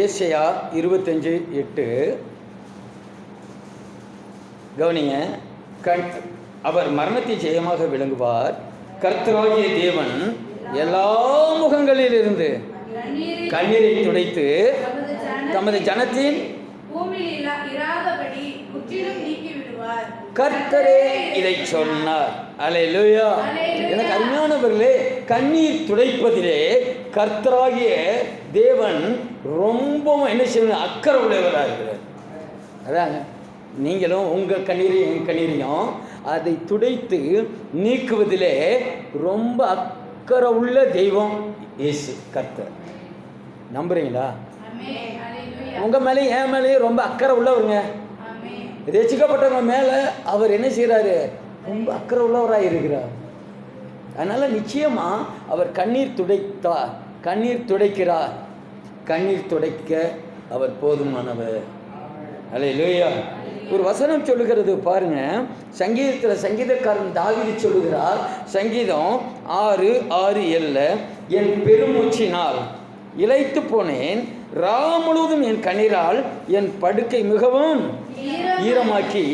ஏசாயா 25:8 கவனிங்க. அவர் மரணத்தை ஜெயமாக விளங்குவார். கர்த்தராகிய தேவன் எல்லா முகங்களிலிருந்து கண்ணீரை துடைத்து தமது ஜனத்தின் கர்த்தரே இதை சொன்னார். அல்லேலூயா. எனக்கு அருமையானவர்களே, கண்ணீர் துடைப்பதிலே கர்த்தராகிய தேவன் ரொம்பவும் என்ன செய்யணும், அக்கறை உள்ளவராக இருக்கிறார். அதாங்க, நீங்களும் உங்கள் கண்ணீரையும் என் கண்ணீரையும் அதை துடைத்து நீக்குவதிலே ரொம்ப அக்கறை உள்ள தெய்வம் இயேசு கர்த்தர். நம்புறீங்களா? உங்கள் மேலேயும் என் மேலேயும் ரொம்ப அக்கறை உள்ளவருங்க. ரட்சிக்கப்பட்டவங்க மேலே அவர் என்ன செய்கிறாரு, ரொம்ப அக்கறை உள்ளவராக இருக்கிறார். அதனால் நிச்சயமாக அவர் கண்ணீர் துடைத்தார், கண்ணீர் துடைக்கிறார். கண்ணீர் துடைக்க அவர் போதுமானவர். அல்லேலூயா. ஒரு வசனம் சொல்லுகிறது பாருங்க, சங்கீதத்தில் சங்கீதக்காரன் தாவீது சொல்லுகிறார், சங்கீதம் 6:6 என் பெருமூச்சினால் இளைத்து போனேன், ரா முழுவதும் என் கண்ணீரால் என் படுக்கை மிகவும் ஈரமாக்கி.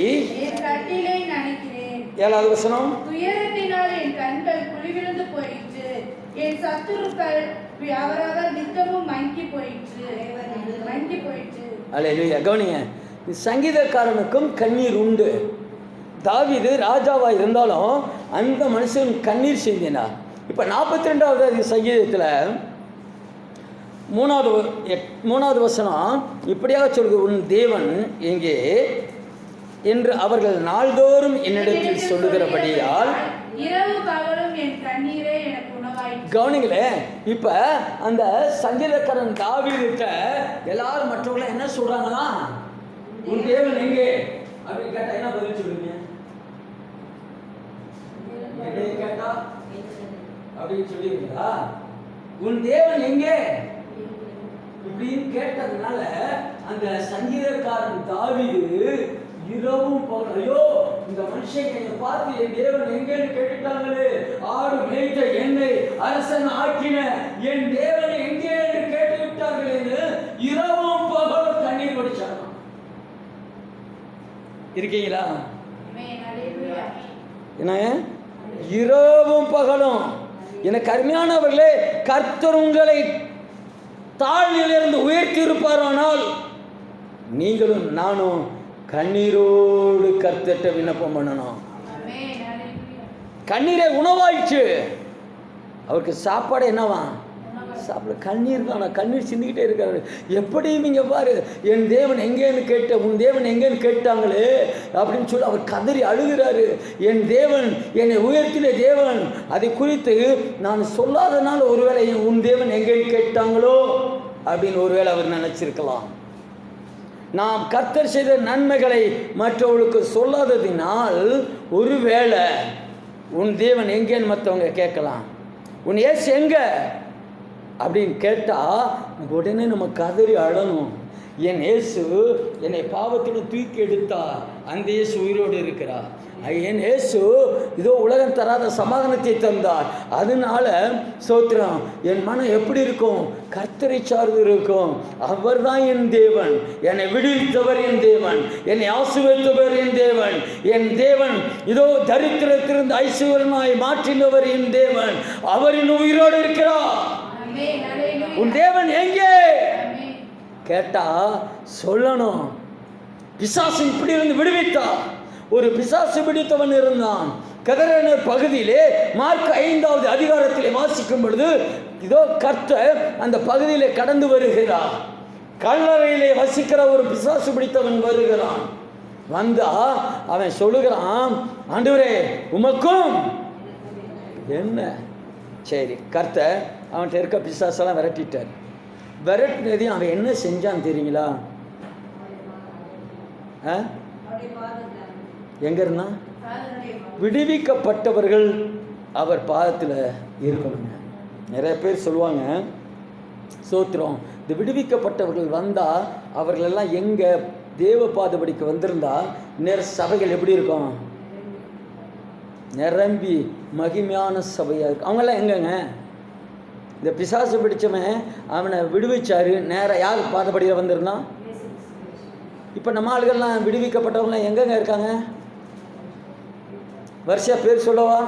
7வது வசனம், துயரத்தினால் என் கண்கள் குழிவிழுந்து போயிற்று, என் சத்துருக்கள் அவரவர் நித்தமும் மங்கி போயிற்று. அல்லேலூயா. கவனிங்க, சங்கீதக்காரனுக்கும் கண்ணீர் உண்டு. தாவீது ராஜாவாக இருந்தாலும் அந்த மனுஷன் கண்ணீர் சிந்தினார். இப்போ 42வது சங்கீதத்தில் 3வது வசனம் இப்படியாக சொல்லுது, உன் தேவன் எங்கே என்று அவர்கள் நாள்தோறும் என்னிடத்தில் சொல்லுகிறபடியால். கவனிங்களே, இப்ப அந்த சங்கீதக்காரன் தாவீதுட்ட எல்லாரும் மற்றவங்கள என்ன சொல்றாங்களா, உன் தேவன் எங்கே அப்படின்னு கேட்டா என்ன பதில் சொல்லுவீங்க? கேட்டா அப்படின்னு சொல்லுவீங்களா? உன் தேவன் எங்கே இப்படின்னு கேட்டதுனால அந்த சங்கீதக்காரன் தாவீது இரவும் பகலும், ஐயோ இந்த மனுஷன் என்னை பார்த்து என் தேவன் எங்கேன்னு கேட்டுட்டாங்களே, ஆடு மேய்த்த என்னை அரசன் ஆக்கின என் தேவன் எங்கே என்று கேட்டு விட்டார்களேன்னு இரவும் பகலும் கண்ணீர் வடிச்சாங்க. இருக்கீங்களா? என்ன இரவும் பகலும்? எனக்கு அருமையானவர்களே, கர்த்தர் உங்களை தாழ்நிலையிலிருந்து உயர்த்தி இருப்பாரானால் நீங்களும் நானும் கண்ணீரோடு கர்த்தர்ட்ட விண்ணப்பம் பண்ணணும். கண்ணீரை உணவாயிடுச்சு. அவருக்கு சாப்பாடு என்னவா? சாப்பிட கண்ணீர் தானா? கண்ணீர் சிந்திக்கிட்டே இருக்காரு. எப்படி நீங்க பாரு, என் தேவன் எங்கேன்னு கேட்ட, உன் தேவன் எங்கேன்னு கேட்டாங்களே அப்படின்னு சொல்லி அவர் கதறி அழுகிறாரு. என் தேவன் என்னை உயர்த்தின தேவன், அதை குறித்து நான் சொல்லாதனால ஒருவேளை உன் தேவன் எங்கேன்னு கேட்டாங்களோ அப்படின்னு ஒருவேளை அவர் நினைச்சிருக்கலாம். நாம் கர்த்தர் செய்த நன்மைகளை மற்றவர்களுக்கு சொல்லாததினால் ஒருவேளை உன் தேவன் எங்கேன்னு மற்றவங்க கேட்கலாம். உன் இயேசு எங்க அப்படின்னு கேட்டால் உடனே நம்ம கதறி அழணும். என் இயேசு என்னை பாவத்தில் தூக்கி எடுத்தார், அந்த இயேசு உயிரோடு இருக்கிறார். என் இயேசு இதோ உலகம் தராத சமாதானத்தை தந்தார், அதனால சோத்திரம். என் மனம் எப்படி இருக்கும்? கர்த்தரை சார்ந்து இருக்கும். அவர் தான் என் தேவன், என்னை விடுவித்தவர் என் தேவன், என்னை ஆசீர்வதித்தவர் என் தேவன். என் தேவன் இதோ தரித்திரத்திலிருந்து ஐஸ்வர்யமாய் மாற்றினவர் என் தேவன், அவரின் உயிரோடு இருக்கிறார். உன் தேவன் எங்கே கேட்டா சொல்லணும். பிசாசு இப்படி இருந்து விடுவித்தா. ஒரு பிசாசு பிடித்தவன் இருந்தான். கதரேனர் பகுதியிலே மார்க் 5வது அதிகாரத்திலே வாசிக்கும் பொழுது இதோ கர்த்தர் அந்த பகுதியிலே கடந்து வருகிறார். கல்லறையிலே வசிக்கிற ஒரு பிசாசு பிடித்தவன் வருகிறான். வந்தா அவன் சொல்லுகிறான், ஆண்டவரே உமக்கும் என்ன. சரி, கர்த்தர் அவன்கிட்ட இருக்க பிசாசெல்லாம் விரட்டிட்டார். விரட்டினதையும் அவன் என்ன செஞ்சான் தெரியுங்களா? எங்க இருந்தா? விடுவிக்கப்பட்டவர்கள் அவர் பாதத்தில் இருக்கணுங்க. நிறைய பேர் சொல்லுவாங்க, சோத்திரம், இந்த விடுவிக்கப்பட்டவர்கள் வந்தால் அவர்களெல்லாம் எங்கே தேவ பாதபடிக்கு வந்திருந்தா சபைகள் எப்படி இருக்கும்? நிரம்பி மகிமையான சபையாக இருக்கும். அவங்கெல்லாம் எங்கங்க? இந்த பிசாசு பிடிச்சவன் அவனை விடுவிச்சாரு. நேராக யார் பாதப்படியில் வந்திருந்தான்? இப்போ நம்ம ஆளுகள்லாம் விடுவிக்கப்பட்டவங்களாம் எங்கெங்க இருக்காங்க? வருஷம் பேர் சொல்லவா?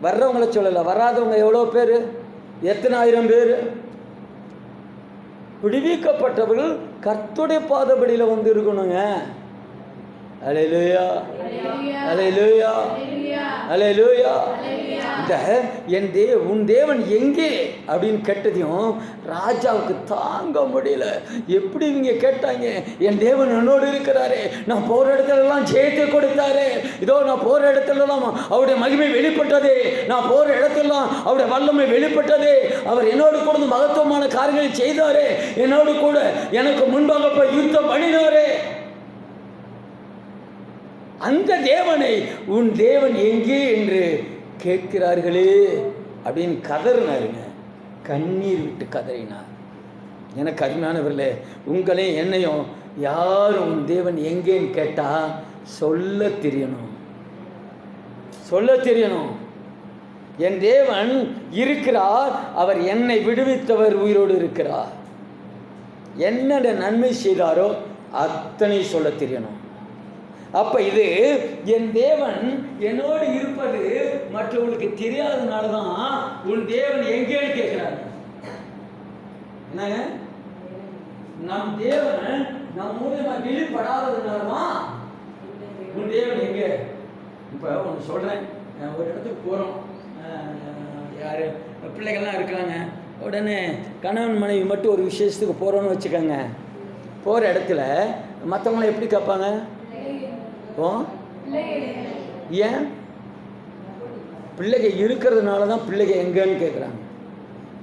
வர்றவங்கள சொல்லலை, வராதவங்க எவ்வளோ பேர்? எத்தனை ஆயிரம் பேர்? விடுவிக்கப்பட்டவர்கள் கர்த்தருடைய பாதபடியில் வந்து இருக்கணுங்க. அல்லேலூயா, அல்லேலூயா, அல்லேலூயா. இந்த உன் தேவன் எங்கே அப்படின்னு கேட்டதையும் ராஜாவுக்கு தாங்க முடியல. எப்படி இவங்க கேட்டாங்க? என் தேவன் என்னோடு இருக்கிறாரு, நான் போகிற இடத்துலலாம் ஜெயத்தை கொடுத்தாரு, இதோ நான் போகிற இடத்துலலாம் அவருடைய மகிமை வெளிப்பட்டது, நான் போகிற இடத்துலலாம் அவருடைய வல்லமை வெளிப்பட்டது, அவர் என்னோடு கூட மகத்துவமான காரியங்களை செய்தாரு, என்னோடு கூட எனக்கு முன்பாக போய் யுத்தம் பண்ணினாரு. அந்த தேவனை உன் தேவன் எங்கே என்று கேட்கிறார்களே அப்படின்னு கதறினாருங்க. கண்ணீர் விட்டு கதறினார். எனக்கு அருமையானவர்களே, உங்களையும் என்னையும் யாரும் உன் தேவன் எங்கேன்னு கேட்டால் சொல்ல தெரியணும், சொல்ல தெரியணும். என் தேவன் இருக்கிறார், அவர் என்னை விடுவித்தவர் உயிரோடு இருக்கிறார், என்னென்ன நன்மை செய்தாரோ அத்தனை சொல்ல தெரியணும். அப்போ இது என் தேவன் என்னோடு இருப்பது மற்றவங்களுக்கு தெரியாதனால தான் உன் தேவன் எங்கேன்னு கேட்குறாங்க. என்னங்க? நம் தேவன் நம் மூலமாக வெளிப்படாததுனால தான் உன் தேவன் எங்கே. இப்போ ஒன்று சொல்கிறேன், ஒரு இடத்துக்கு போகிறோம், யார் பிள்ளைகள்லாம் இருக்கிறாங்க, உடனே கணவன் மனைவி மட்டும் ஒரு விசேஷத்துக்கு போகிறோன்னு வச்சுக்கோங்க. போகிற இடத்துல மற்றவங்கள எப்படி கேட்பாங்க? ஏன்? பிள்ளைகள் இருக்கிறதுனால தான் பிள்ளைகள் எங்கன்னு கேட்குறாங்க.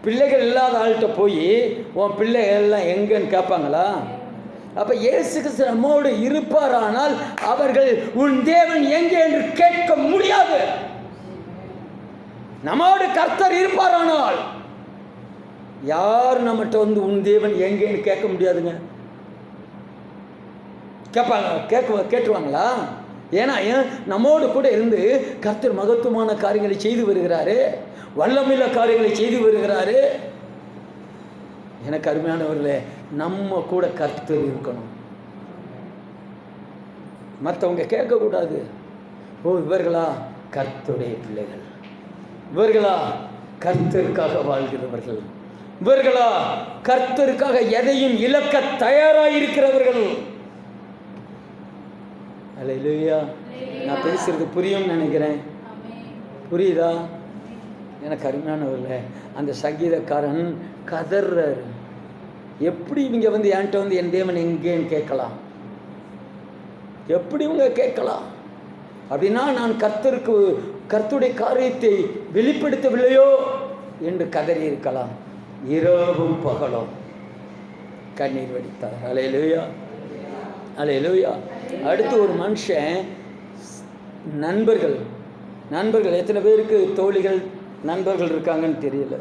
பிள்ளைகள் இல்லாத ஆள்கிட்ட போய் உன் பிள்ளைகள் எல்லாம் எங்கன்னு கேட்பாங்களா? அப்போ இயேசு கிறிஸ்து நம்மோடு இருப்பாரானால் அவர்கள் உன் தேவன் எங்கே என்று கேட்க முடியாது. நம்மோடு கர்த்தர் இருப்பாரானால் யார் நம்மகிட்ட வந்து உன் தேவன் எங்கேன்னு கேட்க முடியாதுங்க. கேட்டுருவாங்களா? ஏன்னா நம்மோடு கூட இருந்து கர்த்தர் மகத்துவமான காரியங்களை செய்து வருகிறாரு, வல்லமையுள்ள காரியங்களை செய்து வருகிறாரு. எனக்கு அருமையானவர்களே, நம்ம கூட கர்த்தர் இருக்கணும், மற்றவங்க கேட்கக்கூடாது. ஓ, இவர்களா கர்த்தருடைய பிள்ளைகள், இவர்களா கர்த்தருக்காக வாழ்கிறவர்கள், இவர்களா கர்த்தருக்காக எதையும் இழக்க தயாராயிருக்கிறவர்கள். அல்லேலூயா. நான் பேசுறது புரியும்னு நினைக்கிறேன். புரியுதா? எனக்கு அருமையானவர்களே, அந்த சங்கீதக்காரன் கதர்றாரு. எப்படி இவங்க வந்து என்கிட்ட வந்து என் தேவன் எங்கேன்னு கேட்கலாம்? எப்படி இவங்க கேட்கலாம்? அப்படின்னா நான் கர்த்தருடைய காரியத்தை வெளிப்படுத்தவில்லையோ என்று கதறி இருக்கலாம். இரவும் பகலும் கண்ணீர் வடித்தார். அல்லேலூயா, அல்லேலூயா. அடுத்து ஒரு மனுஷன் நண்பர்கள் எத்தனை பேருக்கு தோழிகள் நண்பர்கள் இருக்காங்கன்னு தெரியல.